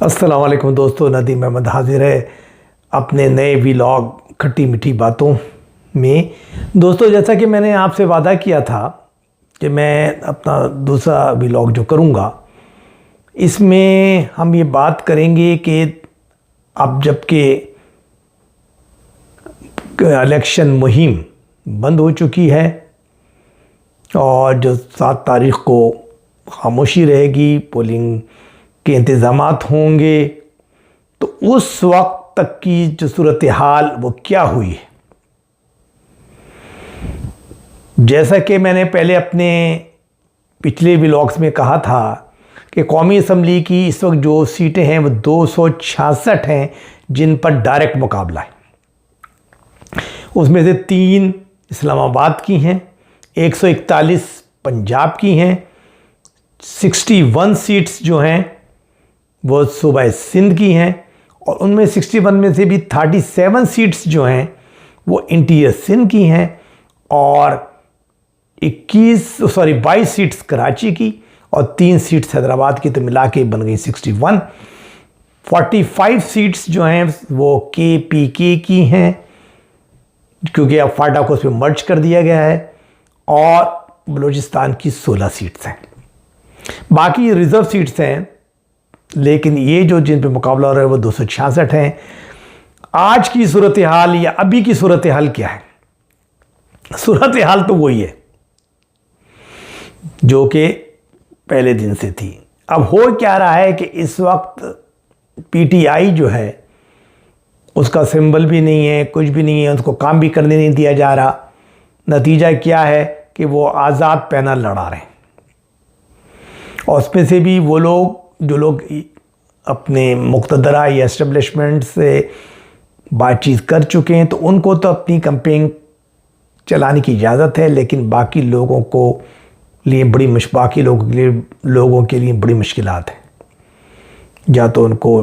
अस्सलाम वालेकुम दोस्तों, नदीम अहमद हाजिर है अपने नए व्लॉग खट्टी मीठी बातों में। दोस्तों, जैसा कि मैंने आपसे वादा किया था कि मैं अपना दूसरा व्लॉग जो करूँगा इसमें हम ये बात करेंगे कि अब जबकि इलेक्शन मुहिम बंद हो चुकी है और जो 7 तारीख़ को खामोशी रहेगी, पोलिंग के इंतज़ामात होंगे, तो उस वक्त तक की जो सूरत हाल वो क्या हुई है। जैसा कि मैंने पहले अपने पिछले व्लॉग्स में कहा था कि कौमी असम्बली की इस वक्त जो सीटें हैं वो 266 हैं जिन पर डायरेक्ट मुकाबला है। उसमें से 3 इस्लामाबाद की हैं, 141 पंजाब की हैं, 61 सीट्स जो हैं वो सूबा सिंध की हैं और उनमें 61 में से भी 37 सीट्स जो हैं वो इंटीरियर सिंध की हैं और 22 सीट्स कराची की और 3 सीट्स हैदराबाद की, तो मिला के बन गई 61। 45 सीट्स जो हैं वो KPK की हैं क्योंकि अब फाटा को उसमें मर्ज कर दिया गया है और बलूचिस्तान की 16 सीट्स हैं। बाकी रिज़र्व सीट्स हैं, लेकिन ये जो जिन पे मुकाबला हो रहा है वो 266 हैं। आज की सूरत हाल या अभी की सूरत हाल क्या है? सूरत हाल तो वही है जो कि पहले दिन से थी। अब हो क्या रहा है कि इस वक्त PTI जो है उसका सिंबल भी नहीं है, कुछ भी नहीं है, उसको काम भी करने नहीं दिया जा रहा। नतीजा क्या है कि वो आज़ाद पैनल लड़ा रहे हैं और उसमें से भी वो लोग जो लोग अपने मुक़्तदरा या एस्टेब्लिशमेंट से बातचीत कर चुके हैं तो उनको तो अपनी कैंपेन चलाने की इजाज़त है, लेकिन बाकी लोगों के लिए बड़ी मुश्किलात हैं। या तो उनको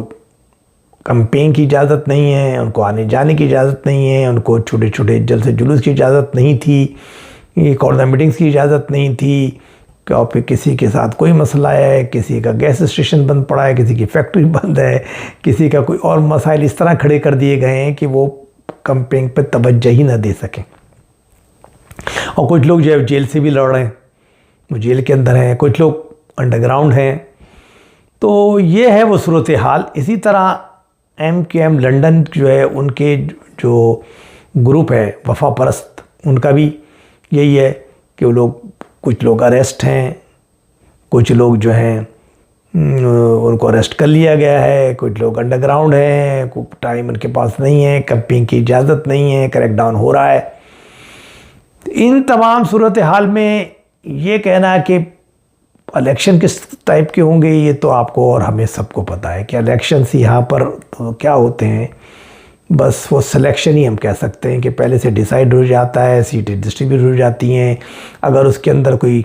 कैंपेन की इजाज़त नहीं है, उनको आने जाने की इजाज़त नहीं है, उनको छोटे छोटे जलसे जुलूस की इजाज़त नहीं थी, कॉर्नर मीटिंग्स की इजाज़त नहीं थी, क्या फिर किसी के साथ कोई मसला है, किसी का गैस स्टेशन बंद पड़ा है, किसी की फैक्ट्री बंद है, किसी का कोई और मसाइल इस तरह खड़े कर दिए गए हैं कि वो कैंपेन पे तवज्जो ही ना दे सकें। और कुछ लोग जो है जेल से भी लड़ रहे हैं, वो जेल के अंदर हैं, कुछ लोग अंडरग्राउंड हैं। तो ये है वो सूरत हाल। इसी तरह MKM लंदन जो है उनके जो ग्रुप है वफा परस्त, उनका भी यही है कि वो लोग, कुछ लोग अरेस्ट हैं, कुछ लोग जो हैं उनको अरेस्ट कर लिया गया है, कुछ लोग अंडरग्राउंड हैं, कुछ टाइम उनके पास नहीं है, कैंपिंग की इजाज़त नहीं है, क्रैकडाउन हो रहा है। इन तमाम सूरत हाल में ये कहना है कि इलेक्शन किस टाइप के होंगे ये तो आपको और हमें सबको पता है कि इलेक्शंस यहाँ पर तो क्या होते हैं, बस वो सिलेक्शन ही हम कह सकते हैं कि पहले से डिसाइड हो जाता है, सीटें डिस्ट्रीब्यूट हो जाती हैं। अगर उसके अंदर कोई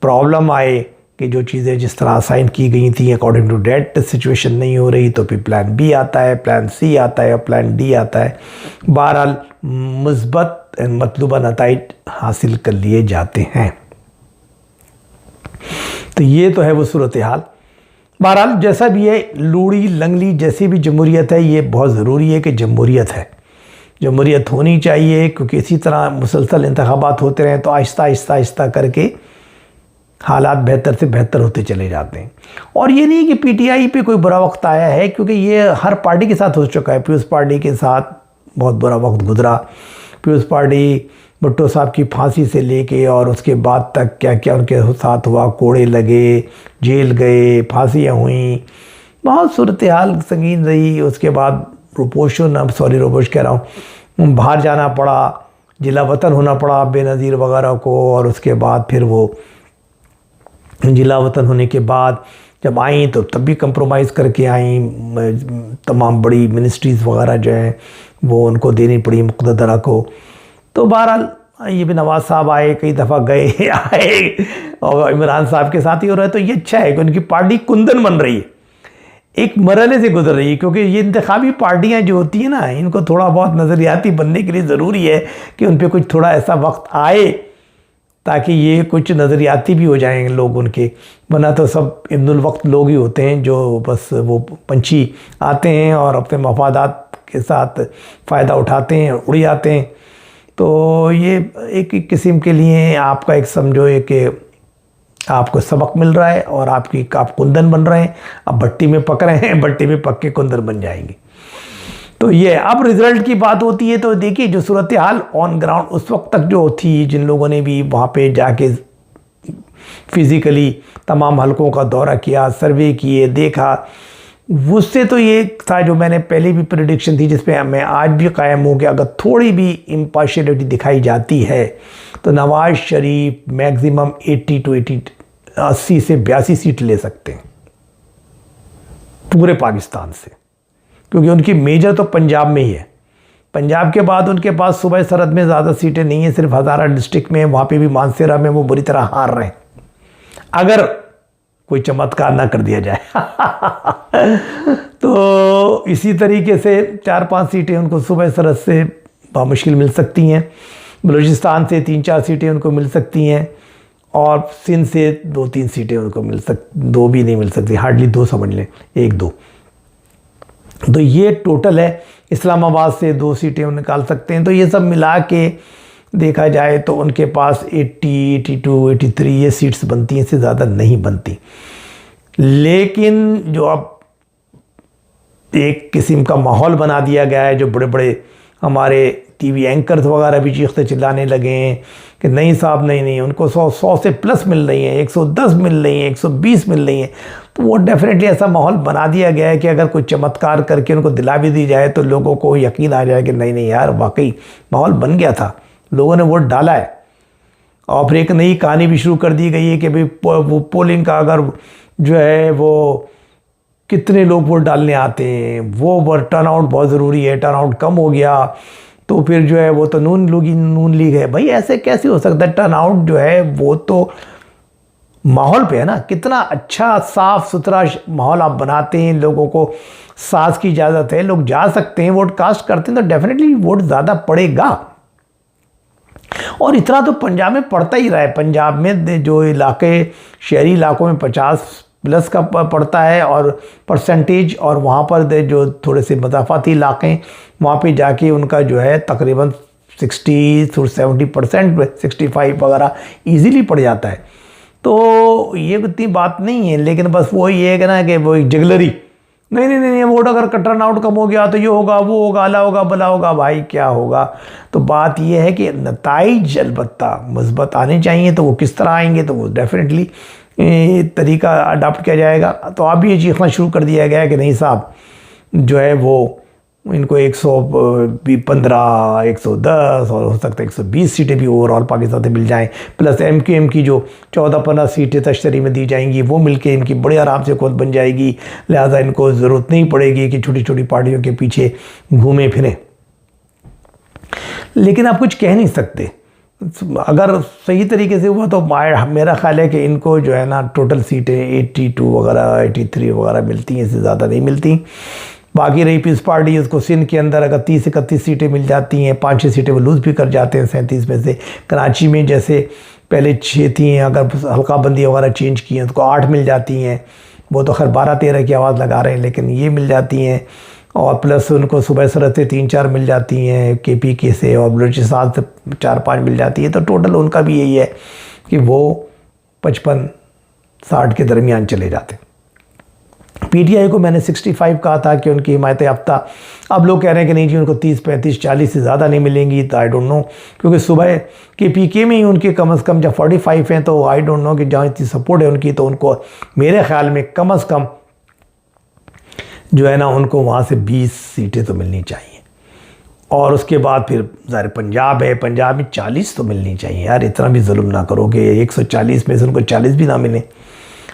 प्रॉब्लम आए कि जो चीज़ें जिस तरह असाइन की गई थी अकॉर्डिंग टू डेट सिचुएशन नहीं हो रही, तो फिर प्लान B आता है, प्लान C आता है और प्लान D आता है। बहरहाल मुस्बत मतलूबा नताइज हासिल कर लिए जाते हैं। तो ये तो है वो सूरत हाल। बहरहाल जैसा भी है, लूड़ी लंगली जैसी भी जमहूरियत है, ये बहुत ज़रूरी है कि जमहूरियत है, जमहूरियत होनी चाहिए, क्योंकि इसी तरह मुसलसल इंतखाबात होते रहें तो आहिस्ता आहिस्ता आहिस्ता करके हालात बेहतर से बेहतर होते चले जाते हैं। और ये नहीं कि PTI पे कोई बुरा वक्त आया है, क्योंकि ये हर पार्टी के साथ हो चुका है। पीपल्स पार्टी के साथ बहुत बुरा वक्त गुजरा। पीपल्स पार्टी भुट्टो साहब की फांसी से लेके और उसके बाद तक क्या क्या उनके साथ हुआ, कोड़े लगे, जेल गए, फांसियाँ हुई, बहुत सूरत हाल संगीन रही। उसके बाद रोपोश कह रहा हूँ, बाहर जाना पड़ा, जिला वतन होना पड़ा बेनज़ीर वगैरह को, और उसके बाद फिर वो जिला वतन होने के बाद जब आई तो तब भी कंप्रोमाइज़ करके आई। तमाम बड़ी मिनिस्ट्रीज़ वगैरह जो हैं वो उनको देनी पड़ी मुक़्तदरा को। तो बहरहाल ये भी नवाज़ साहब आए, कई दफ़ा गए आए और इमरान साहब के साथ ही हो रहा है। तो ये अच्छा है कि उनकी पार्टी कुंदन बन रही है, एक मरहले से गुजर रही है, क्योंकि ये इंतखाबी पार्टियां जो होती हैं ना, इनको थोड़ा बहुत नज़रियाती बनने के लिए ज़रूरी है कि उन पर कुछ थोड़ा ऐसा वक्त आए ताकि ये कुछ नज़रियाती भी हो जाएं लोग उनके, वरना तो सब इब्नुल वक्त लोग ही होते हैं जो बस वो पंछी आते हैं और अपने मफादात के साथ फ़ायदा उठाते हैं उड़ जाते हैं। तो ये एक किस्म के लिए आपका एक समझो एक आपको सबक मिल रहा है और आप कुंदन बन रहे हैं। अब भट्टी में पक रहे हैं, भट्टी में पक के कुंदन बन जाएंगे। तो ये अब रिज़ल्ट की बात होती है तो देखिए जो सूरत हाल ऑन ग्राउंड उस वक्त तक जो थी, जिन लोगों ने भी वहाँ पे जाके फिज़िकली तमाम हलकों का दौरा किया, सर्वे किए, देखा, उससे तो ये था जो मैंने पहले भी प्रेडिक्शन थी जिस पे मैं आज भी कायम हूँ कि अगर थोड़ी भी इम्पार्शियलिटी दिखाई जाती है तो नवाज़ शरीफ मैक्सिमम 80 से 82 सीट ले सकते हैं पूरे पाकिस्तान से, क्योंकि उनकी मेजर तो पंजाब में ही है। पंजाब के बाद उनके पास सूबे सरहद में ज़्यादा सीटें नहीं है, सिर्फ हज़ारा डिस्ट्रिक्ट में, वहाँ पे भी मानसेरा में वो बुरी तरह हार रहे हैं अगर कोई चमत्कार ना कर दिया जाए। तो इसी तरीके से 4-5 सीटें उनको सूबे सरहद से मुश्किल मिल सकती हैं, बलूचिस्तान से 3-4 सीटें उनको मिल सकती हैं और सिंध से 2-3 सीटें उनको दो भी नहीं मिल सकती, हार्डली 2 समझ लें, 1-2। तो ये टोटल है। इस्लामाबाद से 2 सीटें वो निकाल सकते हैं। तो ये सब मिला के देखा जाए तो उनके पास 80, 82, 83 ये सीट्स बनती हैं, इससे ज़्यादा नहीं बनती। लेकिन जो अब एक किस्म का माहौल बना दिया गया है, जो बड़े बड़े हमारे टीवी एंकर्स वगैरह भी चीखते चिल्लाने लगे हैं कि नहीं साहब नहीं, उनको 100 से प्लस मिल रही हैं, 110 मिल रही हैं, 120 मिल रही हैं। तो वो डेफिनेटली ऐसा माहौल बना दिया गया है कि अगर कोई चमत्कार करके उनको दिला भी दी जाए तो लोगों को यकीन आ जाए कि नहीं यार वाकई माहौल बन गया था, लोगों ने वोट डाला है। और फिर एक नई कहानी भी शुरू कर दी गई है कि भाई वो पोलिंग का अगर जो है वो कितने लोग वोट डालने आते हैं, वो टर्न आउट बहुत ज़रूरी है, टर्न आउट कम हो गया तो फिर जो है वो तो नून लीग है। भाई ऐसे कैसे हो सकता है? टर्न आउट जो है वो तो माहौल पे है ना, कितना अच्छा साफ सुथरा माहौल आप बनाते हैं, लोगों को सांस की इजाज़त है, लोग जा सकते हैं, वोट कास्ट करते हैं तो डेफिनेटली वोट ज़्यादा पड़ेगा। और इतना तो पंजाब में पड़ता ही रहा है। पंजाब में जो इलाके शहरी इलाकों में 50+ का पड़ता है और परसेंटेज, और वहाँ पर जो थोड़े से मज़ाफ़ाती इलाके हैं वहाँ पे जाके उनका जो है तकरीबन 60 to 70%, 65 वगैरह ईज़िली पड़ जाता है। तो ये इतनी बात नहीं है, लेकिन बस वो ये है कि ना कि वो एक जगलरी, नहीं वोट अगर टर्न आउट कम हो गया तो ये होगा, वो होगा, अला होगा, भला होगा। भाई क्या होगा? तो बात ये है कि नताइज अलबत्ता मुस्बत आने चाहिए। तो वो किस तरह आएंगे? तो वो डेफिनेटली तरीका अडाप्ट किया जाएगा। तो अब ये चीखना शुरू कर दिया गया है कि नहीं साहब जो है वो इनको 115, 110 और हो सकता है 120 सीटें भी ओवरऑल पाकिस्तान से मिल जाएं, प्लस MQM की जो 14-15 सीटें तश्तरी में दी जाएंगी वो मिलके इनकी बड़े आराम से हुकूमत बन जाएगी। लिहाजा इनको ज़रूरत नहीं पड़ेगी कि छोटी छोटी पार्टियों के पीछे घूमें फिरें। लेकिन आप कुछ कह नहीं सकते। अगर सही तरीके से हुआ तो मेरा ख्याल है कि इनको जो है ना टोटल सीटें 82 वगैरह 83 वगैरह मिलती हैं, इससे ज़्यादा नहीं मिलती। बाकी रही पीस पार्टी, उसको सिंध के अंदर अगर 30-31 सीटें मिल जाती हैं, 5-6 सीटें वो लूज़ भी कर जाते हैं 37 में से। कराची में जैसे पहले 6 थी, अगर हल्का बंदी वगैरह चेंज की हैं तो 8 मिल जाती हैं। वो तो खैर 12-13 की आवाज़ लगा रहे हैं, लेकिन ये मिल जाती हैं। और प्लस उनको सूबे सरहद से 3-4 मिल जाती हैं, KPK से, और बलूचिस्तान से 4-5 मिल जाती है। तो टोटल उनका भी यही है कि वो 55-60 के दरमियान चले जाते। PTI को मैंने 65 कहा था कि उनकी हिमायत याफ्ता। अब लोग कह रहे हैं कि नहीं जी उनको 30, 35, 40 से ज़्यादा नहीं मिलेंगी। तो आई डोंट नो, क्योंकि सुबह KPK में ही उनके कम से कम जब 45 हैं तो आई डोंट नो कि जहाँ इतनी सपोर्ट है उनकी, तो उनको मेरे ख्याल में कम से कम जो है ना उनको वहाँ से 20 सीटें तो मिलनी चाहिए। और उसके बाद फिर ज़ाहिर पंजाब है, पंजाब में 40 तो मिलनी चाहिए। यार इतना भी जुल्म ना करो कि 140 में से उनको 40 भी ना मिले।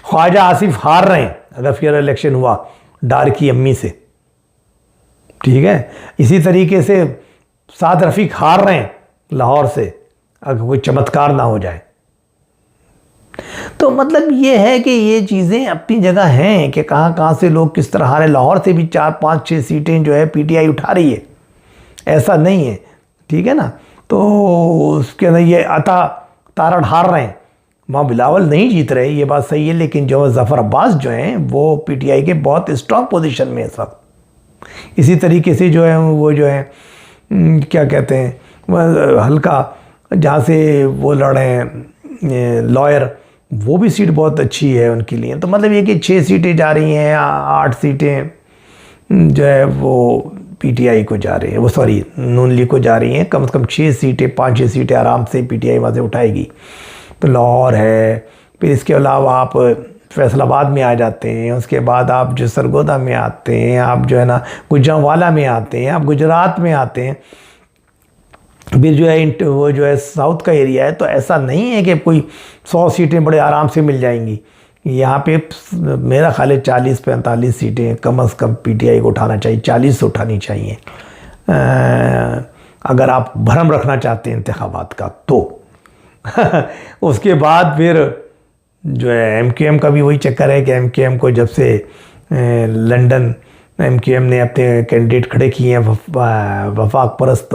ख्वाजा आसिफ हार रहे हैं अगर फिर इलेक्शन हुआ डार की अम्मी से, ठीक है। इसी तरीके से साद रफ़ीक हार रहे हैं लाहौर से अगर कोई चमत्कार ना हो जाए। तो मतलब ये है कि ये चीज़ें अपनी जगह हैं कि कहाँ से लोग किस तरह हारे। लाहौर से भी 4-5-6 सीटें जो है PTI उठा रही है, ऐसा नहीं है, ठीक है ना। तो उसके अंदर ये अता तारड़ हार रहे हैं, वहाँ बिलावल नहीं जीत रहे, ये बात सही है, लेकिन जो ज़फ़र अब्बास जो हैं वो पीटीआई के बहुत स्ट्रॉन्ग पोजीशन में इस वक्त। इसी तरीके से जो है वो जो है क्या कहते हैं हल्का जहाँ से वो लड़े हैं लॉयर, वो भी सीट बहुत अच्छी है उनके लिए। तो मतलब ये कि 6 सीटें जा रही हैं, 8 सीटें जो है वो पीटीआई को जा रही है, वो सॉरी नून लीग को जा रही हैं। कम से कम 6 सीटें 5-6 सीटें आराम से पीटीआई वहाँ से उठाएगी। तो लाहौर है, फिर इसके अलावा आप फैसलाबाद में आ जाते हैं, उसके बाद आप जो सरगोदा में आते हैं, आप जो है ना गुजरांवाला में आते हैं, आप गुजरात में आते हैं, फिर जो है वो जो है साउथ का एरिया है। तो ऐसा नहीं है कि कोई 100 सीटें बड़े आराम से मिल जाएंगी। यहाँ पे मेरा ख्याल है 40-45 सीटें कम से कम पीटीआई को उठाना चाहिए, 40 उठानी चाहिए अगर आप भरम रखना चाहते हैं इंतखाबात का तो। उसके बाद फिर जो है एमक्यूएम का भी वही चक्कर है कि एमक्यूएम को जब से लंदन एमक्यूएम ने अपने कैंडिडेट खड़े किए हैं वफा परस्त,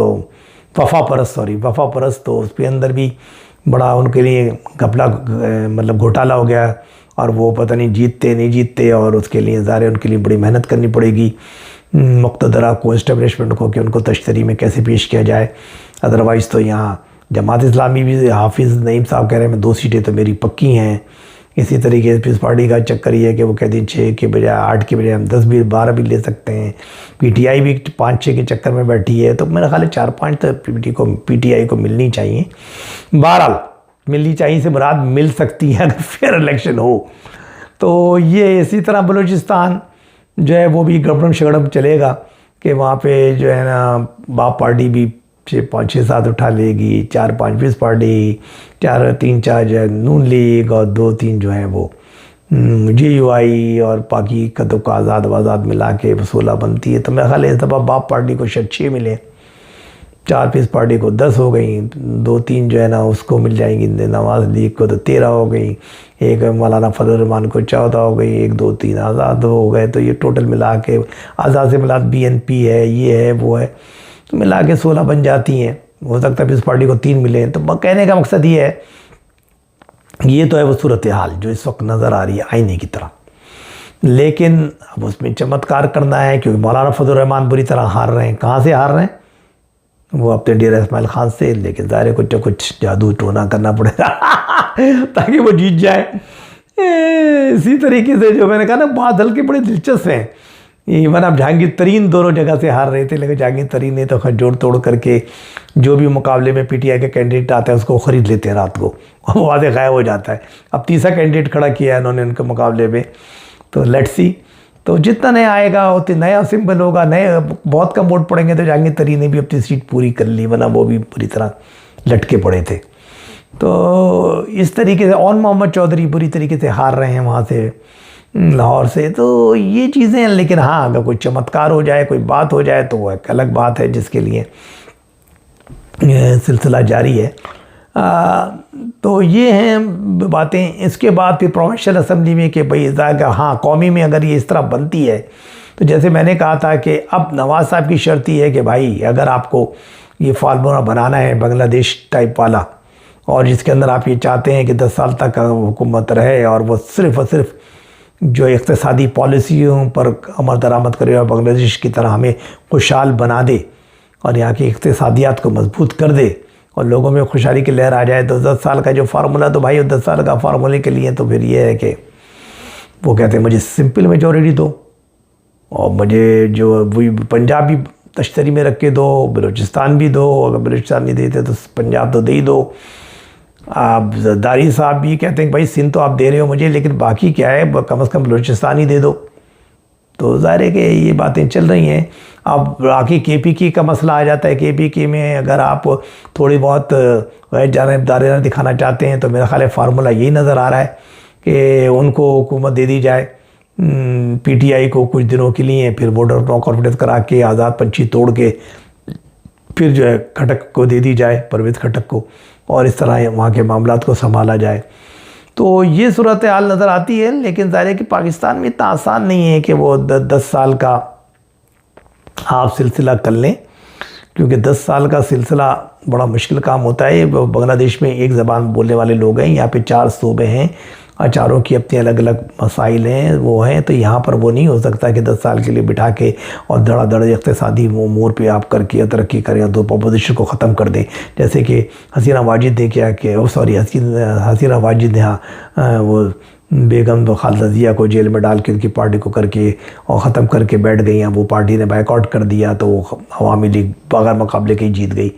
तो उसके अंदर भी बड़ा उनके लिए घपला मतलब घोटाला हो गया और वो पता नहीं जीतते नहीं जीतते, और उसके लिए ज़ाहिर उनके लिए बड़ी मेहनत करनी पड़ेगी मुक़्तदरा को, इस्टेब्लिशमेंट को, कि उनको तश्तरी में कैसे पेश किया जाए। अदरवाइज़ तो यहाँ जमात इस्लामी भी हाफिज़ नईम साहब कह रहे हैं 2 सीटें तो मेरी पक्की हैं। इसी तरीके से पीस पार्टी का चक्कर ये है कि वो कहते हैं 6 के बजाय 8 के बजाय हम 10 भी 12 भी ले सकते हैं। पीटीआई भी 5-6 के चक्कर में बैठी है। तो मेरा ख्याल है 4-5 तो पीटीआई को मिलनी चाहिए। बहरहाल मिलनी चाहिए से मुराद मिल सकती है अगर फेयर इलेक्शन हो। तो ये इसी तरह बलूचिस्तान जो है वो भी गड़बड़ शगड़म चलेगा कि वहाँ पे जो है ना बाप पार्टी भी 5-6-7 उठा लेगी, 4-5 पीस पार्टी, 3-4 जो है नून लीग, और 2-3 जो है वो JUI और बाकी कदों का आज़ाद मिला के 16 बनती है। तो मेरा ख्याल है इस दफ़ा बाप पार्टी को शायद 6 मिले, 4 पीस पार्टी को 10 हो गई, 2-3 जो है ना उसको मिल जाएंगी, नवाज़ लीग को तो 13 हो गई, एक मौलाना फजल रहमान को 14 हो गई, 1-2-3 आज़ाद हो गए। तो ये टोटल मिला के आज़ाद से मिला BNP है, ये है वो है, तो मिला के 16 बन जाती हैं। हो सकता है इस पार्टी को 3 मिले। तो कहने का मकसद ये है, ये तो है वो सूरत हाल जो इस वक्त नज़र आ रही है आईने की तरह। लेकिन अब उसमें चमत्कार करना है, क्योंकि मौलाना फजल रहमान बुरी तरह हार रहे हैं। कहाँ से हार रहे हैं? वो अपने डेरा इस्माइल खान से। लेकिन ज़ाहिर है कुछ कुछ जादू टोना करना पड़ेगा ताकि वो जीत जाए। इसी तरीके से जो मैंने कहा ना, बादल के बड़े दिलचस्प हैं। इवन अब जहांगीर तरीन दोनों जगह से हार रहे थे, लेकिन जहांगीर तरीन ने तो खैर जोड़ तोड़ करके जो भी मुकाबले में पीटीआई के कैंडिडेट आता है उसको ख़रीद लेते हैं रात को, वो वहाँ से गायब हो जाता है। अब तीसरा कैंडिडेट खड़ा किया है उन्होंने उनके मुकाबले में। तो लेट्स सी, तो जितना नया आएगा उतना नया सिंबल होगा। नए बहुत कम वोट पड़ेंगे तो जहांगीर तरीन ने भी अपनी सीट पूरी कर ली, वरना वो भी पूरी तरह लटके पड़े थे। तो इस तरीके से और मोहम्मद चौधरी बुरी तरीके से हार रहे हैं वहाँ से लाहौर से। तो ये चीज़ें हैं। लेकिन हाँ, अगर कोई चमत्कार हो जाए, कोई बात हो जाए, तो वो एक अलग बात है जिसके लिए सिलसिला जारी है। तो ये हैं बातें। इसके बाद फिर प्रोविंशियल असम्बली में कि भाई हाँ, कौमी में अगर ये इस तरह बनती है, तो जैसे मैंने कहा था कि अब नवाज़ साहब की शर्त ये है कि भाई अगर आपको ये फार्मूला बनाना है बांग्लादेश टाइप वाला, और जिसके अंदर आप ये चाहते हैं कि 10 साल तक हुकूमत रहे और वो सिर्फ़ और सिर्फ जो इक़्तिसादी पॉलिसियों पर अमल दरामद करे और बांग्लादेश की तरह हमें खुशहाल बना दे और यहाँ की इक़्तिसादियात को मजबूत कर दे और लोगों में खुशहाली की लहर आ जाए, तो 10 साल का जो फार्मूला, तो भाई 10 साल का फार्मूले के लिए तो फिर ये है कि वो कहते हैं मुझे सिंपल मेजॉरिटी दो, और मुझे जो वही पंजाब भी तश्तरी में रख के दो, बलूचिस्तान भी दो, अगर बलूचिस्तान नहीं देते तो पंजाब तो दे ही दो। आप जरदारी साहब भी कहते हैं भाई सिंध तो आप दे रहे हो मुझे, लेकिन बाकी क्या है, कम से कम बलूचिस्तान ही दे दो। तो ज़ाहिर है कि ये बातें चल रही हैं। अब बाकी KPK का मसला आ जाता है। KPK में अगर आप थोड़ी बहुत गैर जानिबदारी दिखाना चाहते हैं, तो मेरा ख्याल है फार्मूला यही नज़र आ रहा है कि उनको हुकूमत दे दी जाए PTI को कुछ दिनों के लिए, फिर वोटर नो कॉन्फिडेंस करा के आज़ाद पंछी तोड़ के फिर जो है खटक को दे दी जाए, परवेज़ खटक को, और इस तरह वहाँ के मामलात को संभाला जाए। तो ये सूरत हाल नज़र आती है। लेकिन ज़ाहिर है कि पाकिस्तान में इतना आसान नहीं है कि वो 10 साल का आप सिलसिला कर लें, क्योंकि 10 साल का सिलसिला बड़ा मुश्किल काम होता है। बांग्लादेश में एक ज़बान बोलने वाले लोग हैं, यहाँ पे 4 सूबे हैं और चारों की अपनी अलग अलग मसाइल हैं, वो हैं। तो यहाँ पर वो नहीं हो सकता कि 10 साल के लिए बिठा के और धड़ाधड़ इक़्तिसादी मोड़ पे आप करके तरक्की करें, तो अपोजिशन को ख़त्म कर दें। जैसे कि हसीना वाजिद ने क्या कि हसीना वाजिद ने वो बेगम व खालिदा ज़िया को जेल में डाल के उनकी पार्टी को करके और ख़त्म करके बैठ गई हैं। वो पार्टी ने बाइकआउट कर दिया तो वो अवामी लीग बगैर मुकाबले के ही जीत गई।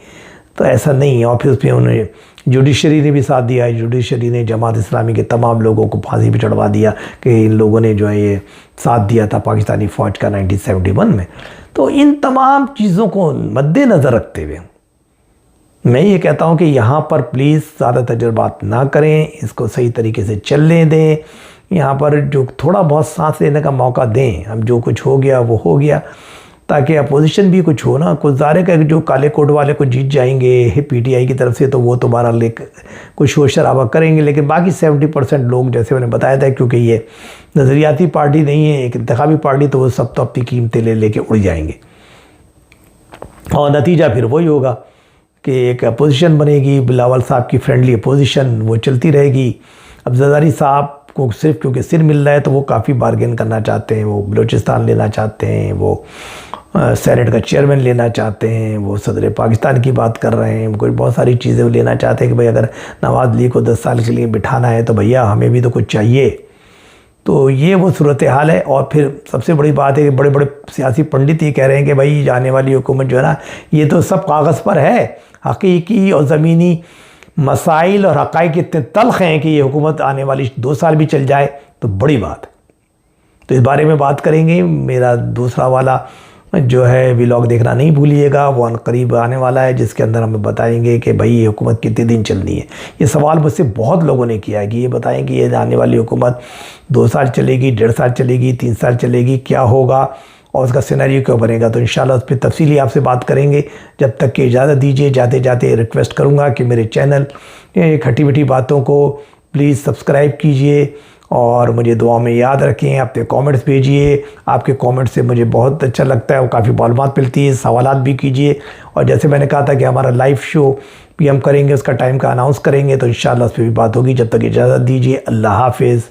तो ऐसा नहीं है। और फिर उसमें उन्होंने जुडिशरी ने भी साथ दिया। जुडिशरी ने जमात इस्लामी के तमाम लोगों को फांसी पे चढ़वा दिया कि इन लोगों ने जो है ये साथ दिया था पाकिस्तानी फ़ौज का 1971 में। तो इन तमाम चीज़ों को मद्देनज़र रखते हुए मैं ये कहता हूँ कि यहाँ पर प्लीज़ ज़्यादा तजुर्बात ना करें, इसको सही तरीके से चलने दें। यहाँ पर जो थोड़ा बहुत सांस लेने का मौका दें। अब जो कुछ हो गया वो हो गया, ताकि अपोजिशन भी कुछ हो ना। कुछ ज़ाहिर का जो काले कोट वाले को जीत जाएंगे PTI की तरफ से, तो वो दोबारा कुछ शोर शराबा करेंगे। लेकिन बाकी 70% लोग, जैसे मैंने बताया था, क्योंकि ये नज़रियाती पार्टी नहीं है, एक इंतखाबी पार्टी, तो वो सब तो अपनी कीमतें लेके उड़ जाएंगे। और नतीजा फिर वही होगा कि एक अपोजिशन बनेगी, बिलावल साहब की फ्रेंडली अपोजिशन, वो चलती रहेगी। अब जरदारी साहब को सिर्फ क्योंकि सिर मिल रहा है तो वो काफ़ी बार्गेन करना चाहते हैं, वो बलूचिस्तान लेना चाहते हैं, वो सेनेट का चेयरमैन लेना चाहते हैं, वो सदर पाकिस्तान की बात कर रहे हैं, कोई बहुत सारी चीज़ें वो लेना चाहते हैं कि भाई अगर नवाज़ लीग को 10 साल के लिए बिठाना है तो भैया हमें भी तो कुछ चाहिए। तो ये वो सूरत हाल है। और फिर सबसे बड़ी बात है कि बड़े बड़े सियासी पंडित ये कह रहे हैं कि भाई जाने वाली हुकूमत जो है ना, ये तो सब कागज़ पर है, हकीकी और ज़मीनी मसाइल और हक़ाइक़ इतने तल्ख़ हैं कि ये हुकूमत आने वाली 2 साल भी चल जाए तो बड़ी बात है। तो इस बारे में बात करेंगे। मेरा दूसरा वाला जो है व्लॉग देखना नहीं भूलिएगा, वो करीब आने वाला है, जिसके अंदर हम बताएंगे कि भाई ये हुकूमत कितने दिन चलनी है। ये सवाल मुझसे बहुत लोगों ने किया है कि ये बताएं कि ये आने वाली हुकूमत 2 साल चलेगी, 1.5 साल चलेगी, 3 साल चलेगी, क्या होगा और उसका सिनेरियो क्यों बनेगा। तो इंशाल्लाह उस पर तफसीली आपसे बात करेंगे। जब तक कि इजाज़त दीजिए, जाते जाते रिक्वेस्ट करूँगा कि मेरे चैनल खट्टी मीठी बातों को प्लीज़ सब्सक्राइब कीजिए और मुझे दुआ में याद रखें। अपने कमेंट्स भेजिए, आपके कमेंट्स से मुझे बहुत अच्छा लगता है, वो काफ़ी मालूमात मिलती है। सवालात भी कीजिए। और जैसे मैंने कहा था कि हमारा लाइव शो भी हम करेंगे, उसका टाइम का अनाउंस करेंगे, तो इंशाल्लाह उस पर भी बात होगी। जब तक इजाज़त दीजिए, अल्लाह हाफिज़।